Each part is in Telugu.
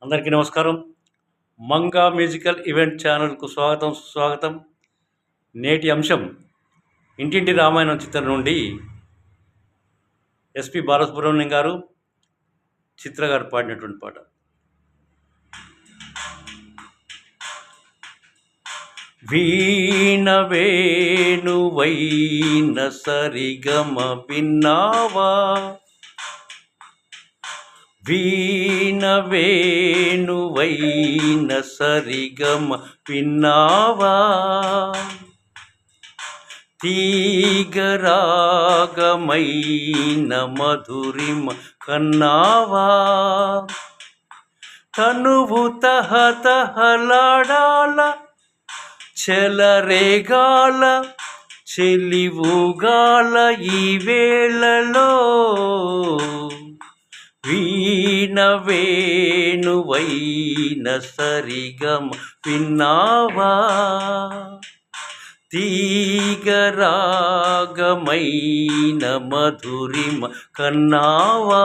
అందరికీ నమస్కారం. మంగా మ్యూజికల్ ఈవెంట్ ఛానల్కు స్వాగతం, సుస్వాగతం. నేటి అంశం ఇంటింటి రామాయణం చిత్రం నుండి ఎస్పి బాలసుబ్రహ్మణ్యం గారు, చిత్ర గారు పాడినటువంటి పాట. వీణ వేణువైన సరిగమ విన్నావా, వీణ వేణువైన సరిగమ విన్నావా, తీగరాగమైన మధురిమ కన్నావా, తనువు తహతహలాడాల చెలరేగాల చెలివుగాల ఈ వేళలో, వీణ వేణువైన సరిగమ విన్నావా, తీగరాగమైన మధురిమ కన్నావా.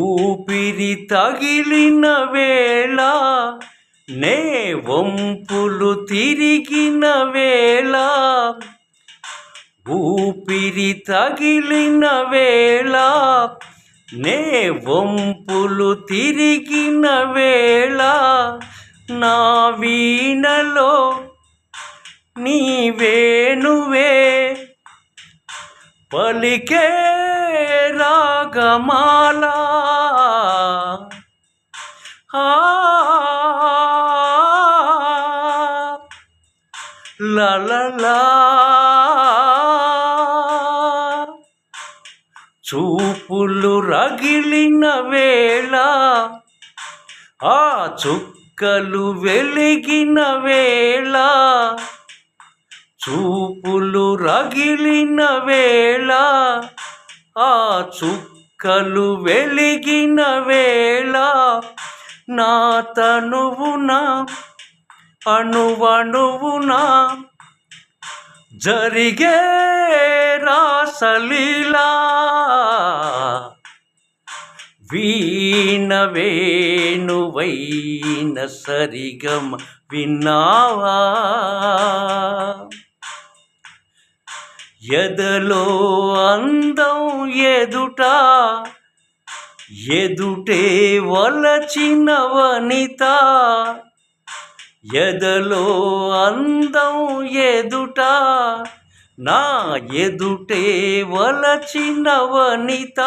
ఊపిరి తగిలిన వేళ నే వంపులు తిరిగిన వేళ, ఊపిరి తగిలిన వేళ నే వంపులు తిరిగిన వేళ, నా వీణలో నీ వేణువే పలికే రాగమాల, లలలా చూపులు రగిలిన వేళ, ఆ చుక్కలు వెలిగిన వేళ, చూపులు రగిలిన వేళ, ఆ చుక్కలు వెలిగిన వేళ, నా తనువున అణువణువున జరిగే రాసలీలా, వీణ వేణువైన సరిగమ విన్నావా, ఎదలో అందం ఎదుట ఎదుటే వలచిన వనిత, ఎదలో అందం ఎదుట నా ఎదుటే వలచిన వనిత,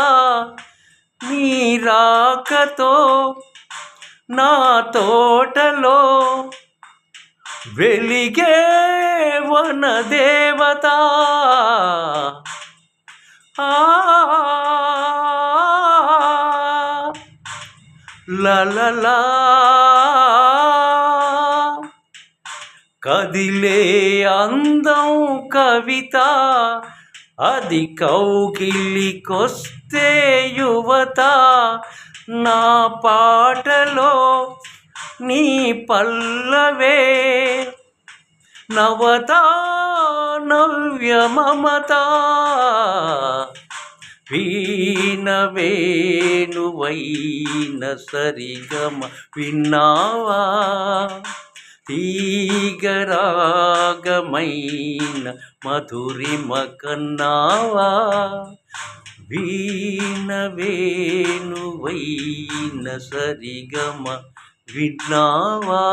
నీ రాకతో నా తోటలో వెలిగే వనదేవత, లలలా కదిలే అందం కవిత, అది కౌగిలికొస్తే యువత, నా పాటలో నీ పల్లవే నవత నవ్య మమత, వీణ వేణువైన సరిగమ విన్నావా, తీగరాగమైన మధురిమ కన్నావా, వీణ వేణువైన సరిగమ విన్నావా.